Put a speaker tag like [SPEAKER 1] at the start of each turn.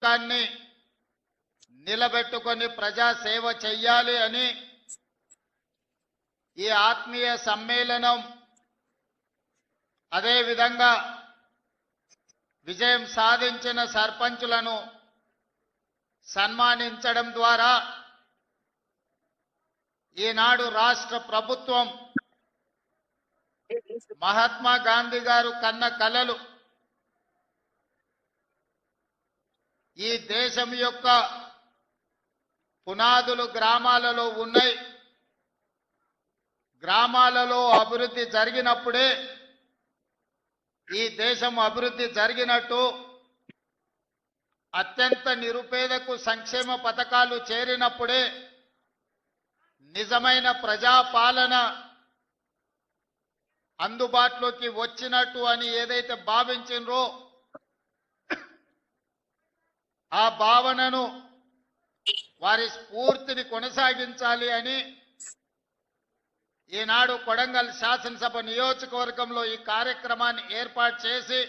[SPEAKER 1] దాన్ని నిలబెట్టుకొని ప్రజా సేవ చెయ్యాలి అని ఈ ఆత్మీయ సమ్మేళనం అదే విధంగా విజయం సాధించిన సర్పంచులను సన్మానించడం ద్వారా ఈనాడు రాష్ట్ర ప్రభుత్వం మహాత్మా గాంధీ గారు కన్న కలలు ఈ దేశం యొక్క పునాదులు గ్రామాలలో ఉన్నాయి. గ్రామాలలో అభివృద్ధి జరిగినప్పుడే ఈ దేశం అభివృద్ధి జరిగినట్టు, అత్యంత నిరుపేదకు సంక్షేమ పథకాలు చేరినప్పుడే నిజమైన ప్రజాపాలన అందుబాటులోకి వచ్చినట్టు అని ఏదైతే భావించినరో ఆ భావనను వారి స్ఫూర్తిని కొనసాగించాలి అని ఈనాడు కొడంగల్ శాసనసభ నియోజకవర్గంలో ఈ కార్యక్రమాన్ని ఏర్పాటు చేసి